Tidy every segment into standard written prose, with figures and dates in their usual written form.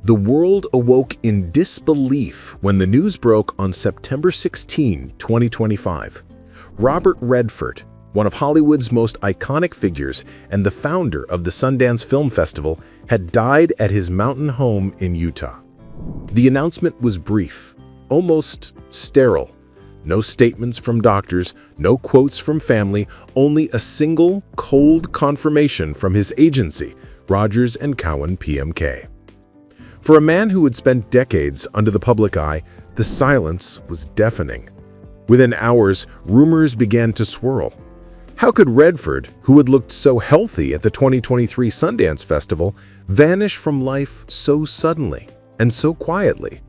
The world awoke in disbelief when the news broke on September 16, 2025. Robert Redford, one of Hollywood's most iconic figures and the founder of the Sundance Film Festival, had died at his mountain home in Utah. The announcement was brief, almost sterile. No statements from doctors, no quotes from family, only a single, cold confirmation from his agency, Rogers & Cowan PMK. For a man who had spent decades under the public eye, the silence was deafening. Within hours, rumors began to swirl. How could Redford, who had looked so healthy at the 2023 Sundance Festival, vanish from life so suddenly and so quietly?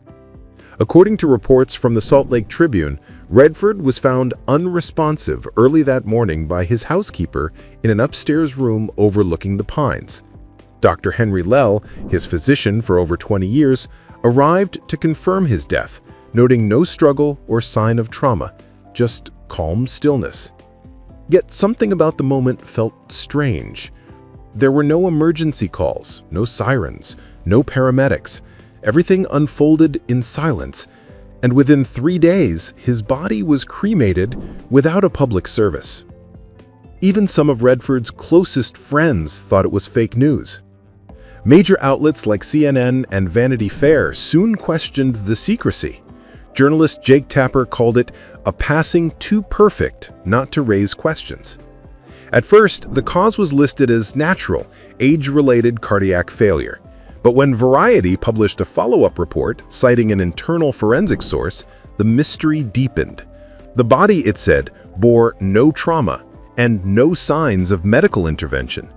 According to reports from the Salt Lake Tribune, Redford was found unresponsive early that morning by his housekeeper in an upstairs room overlooking the Pines. Dr. Henry Lell, his physician for over 20 years, arrived to confirm his death, noting no struggle or sign of trauma, just calm stillness. Yet something about the moment felt strange. There were no emergency calls, no sirens, no paramedics. Everything unfolded in silence, and within 3 days, his body was cremated without a public service. Even some of Redford's closest friends thought it was fake news. Major outlets like CNN and Vanity Fair soon questioned the secrecy. Journalist Jake Tapper called it a passing too perfect not to raise questions. At first, the cause was listed as natural, age-related cardiac failure. But when Variety published a follow-up report citing an internal forensic source, the mystery deepened. The body, it said, bore no trauma and no signs of medical intervention.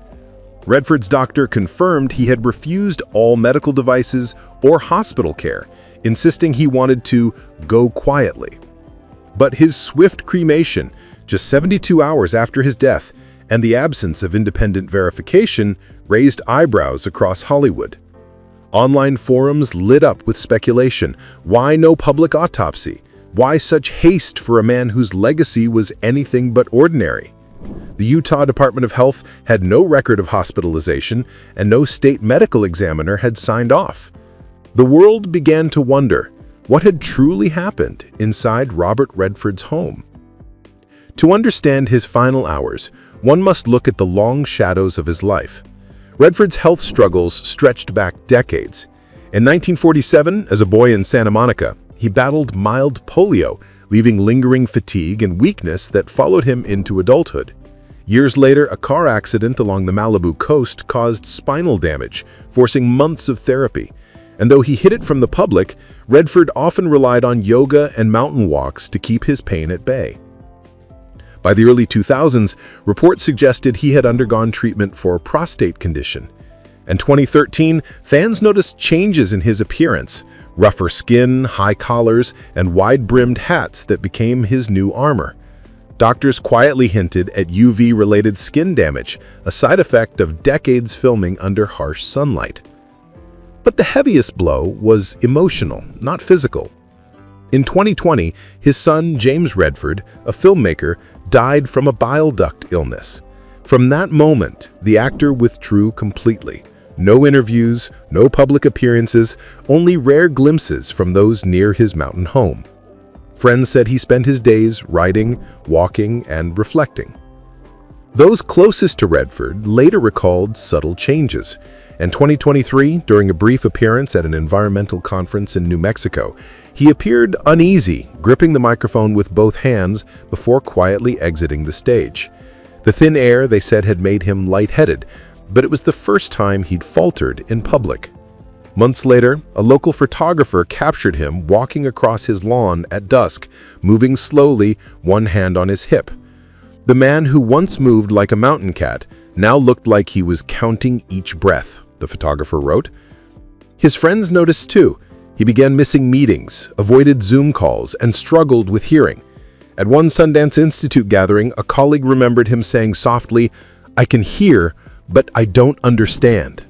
Redford's doctor confirmed he had refused all medical devices or hospital care, insisting he wanted to go quietly. But his swift cremation, just 72 hours after his death, and the absence of independent verification raised eyebrows across Hollywood. Online forums lit up with speculation. Why no public autopsy? Why such haste for a man whose legacy was anything but ordinary? The Utah Department of Health had no record of hospitalization, and no state medical examiner had signed off. The world began to wonder what had truly happened inside Robert Redford's home. To understand his final hours, one must look at the long shadows of his life. Redford's health struggles stretched back decades. In 1947, as a boy in Santa Monica, he battled mild polio, leaving lingering fatigue and weakness that followed him into adulthood. Years later, a car accident along the Malibu coast caused spinal damage, forcing months of therapy. And though he hid it from the public, Redford often relied on yoga and mountain walks to keep his pain at bay. By the early 2000s, reports suggested he had undergone treatment for a prostate condition. In 2013, fans noticed changes in his appearance: rougher skin, high collars, and wide-brimmed hats that became his new armor. Doctors quietly hinted at UV-related skin damage, a side effect of decades filming under harsh sunlight. But the heaviest blow was emotional, not physical. In 2020, his son, James Redford, a filmmaker, died from a bile duct illness. From that moment, the actor withdrew completely. No interviews, no public appearances, only rare glimpses from those near his mountain home. Friends said he spent his days writing, walking, and reflecting. Those closest to Redford later recalled subtle changes. In 2023, during a brief appearance at an environmental conference in New Mexico, he appeared uneasy, gripping the microphone with both hands before quietly exiting the stage. The thin air, they said, had made him lightheaded, but it was the first time he'd faltered in public. Months later, a local photographer captured him walking across his lawn at dusk, moving slowly, one hand on his hip. The man who once moved like a mountain cat now looked like he was counting each breath, the photographer wrote. His friends noticed too. He began missing meetings, avoided Zoom calls, and struggled with hearing. At one Sundance Institute gathering, a colleague remembered him saying softly, "I can hear, but I don't understand."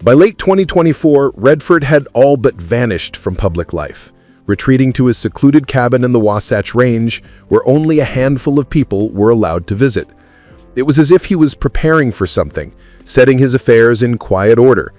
By late 2024, Redford had all but vanished from public life, retreating to his secluded cabin in the Wasatch Range, where only a handful of people were allowed to visit. It was as if he was preparing for something, setting his affairs in quiet order.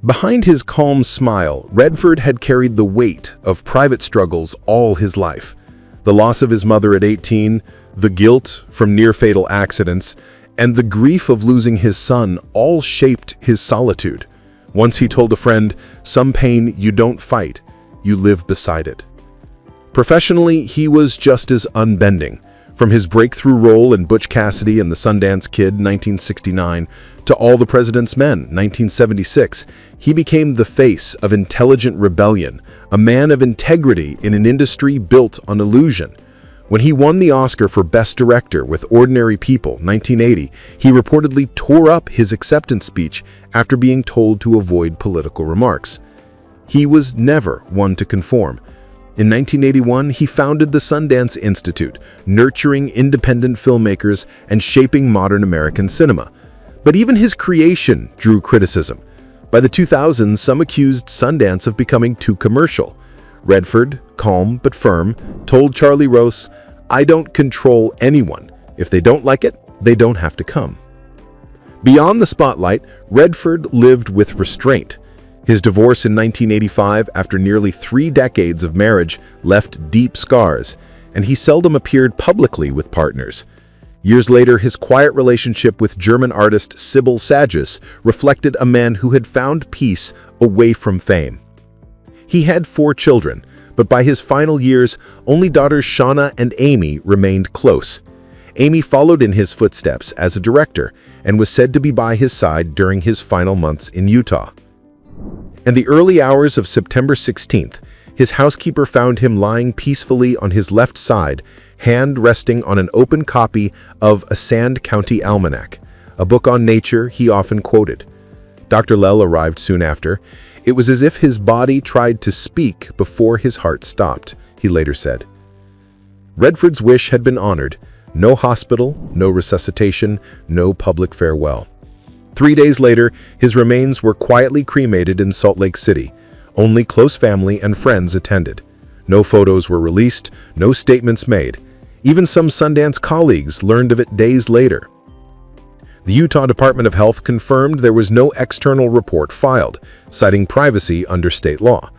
Behind his calm smile, Redford had carried the weight of private struggles all his life. The loss of his mother at 18, the guilt from near-fatal accidents, and the grief of losing his son all shaped his solitude. Once he told a friend, "Some pain you don't fight, you live beside it." Professionally, he was just as unbending. From his breakthrough role in Butch Cassidy and the Sundance Kid, 1969, to All the President's Men, 1976, he became the face of intelligent rebellion, a man of integrity in an industry built on illusion. When he won the Oscar for Best Director with Ordinary People, 1980, he reportedly tore up his acceptance speech after being told to avoid political remarks. He was never one to conform. In 1981, he founded the Sundance Institute, nurturing independent filmmakers and shaping modern American cinema. But even his creation drew criticism. By the 2000s, some accused Sundance of becoming too commercial. Redford, calm but firm, told Charlie Rose, "I don't control anyone. If they don't like it, they don't have to come." Beyond the spotlight, Redford lived with restraint. His divorce in 1985, after nearly 3 decades of marriage, left deep scars, and he seldom appeared publicly with partners. Years later, his quiet relationship with German artist Sybil Sages reflected a man who had found peace away from fame. He had 4 children, but by his final years, only daughters Shauna and Amy remained close. Amy followed in his footsteps as a director and was said to be by his side during his final months in Utah. In the early hours of September 16th, his housekeeper found him lying peacefully on his left side, hand resting on an open copy of A Sand County Almanac, a book on nature he often quoted. Dr. Lell arrived soon after. "It was as if his body tried to speak before his heart stopped," he later said. Redford's wish had been honored. No hospital, no resuscitation, no public farewell. 3 days later, his remains were quietly cremated in Salt Lake City. Only close family and friends attended. No photos were released, no statements made. Even some Sundance colleagues learned of it days later. The Utah Department of Health confirmed there was no external report filed, citing privacy under state law.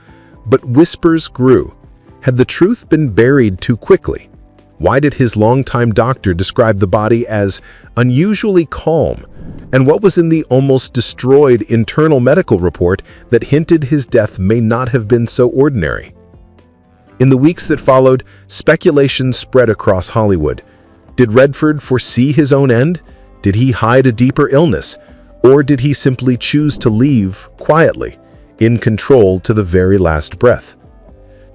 But whispers grew. Had the truth been buried too quickly? Why did his longtime doctor describe the body as unusually calm? And what was in the almost destroyed internal medical report that hinted his death may not have been so ordinary? In the weeks that followed, speculation spread across Hollywood. Did Redford foresee his own end? Did he hide a deeper illness? Or did he simply choose to leave quietly, in control to the very last breath?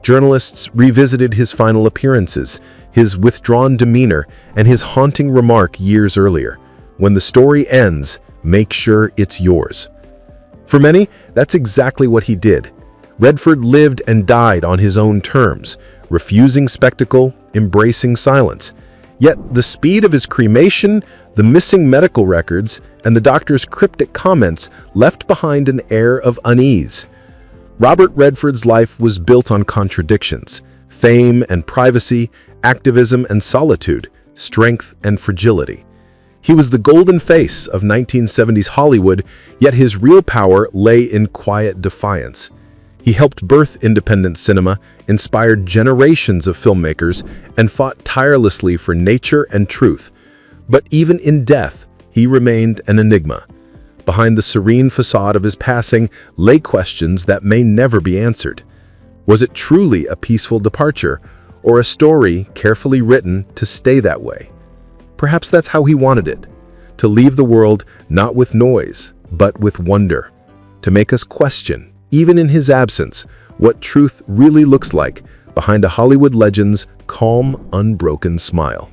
Journalists revisited his final appearances, his withdrawn demeanor, and his haunting remark years earlier. When the story ends, make sure it's yours. For many, that's exactly what he did. Redford lived and died on his own terms, refusing spectacle, embracing silence. Yet the speed of his cremation, the missing medical records, and the doctor's cryptic comments left behind an air of unease. Robert Redford's life was built on contradictions: fame and privacy, activism and solitude, strength and fragility. He was the golden face of 1970s Hollywood, yet his real power lay in quiet defiance. He helped birth independent cinema, inspired generations of filmmakers, and fought tirelessly for nature and truth. But even in death, he remained an enigma. Behind the serene facade of his passing lay questions that may never be answered. Was it truly a peaceful departure, or a story carefully written to stay that way? Perhaps that's how he wanted it, to leave the world not with noise, but with wonder, to make us question, even in his absence, what truth really looks like behind a Hollywood legend's calm, unbroken smile.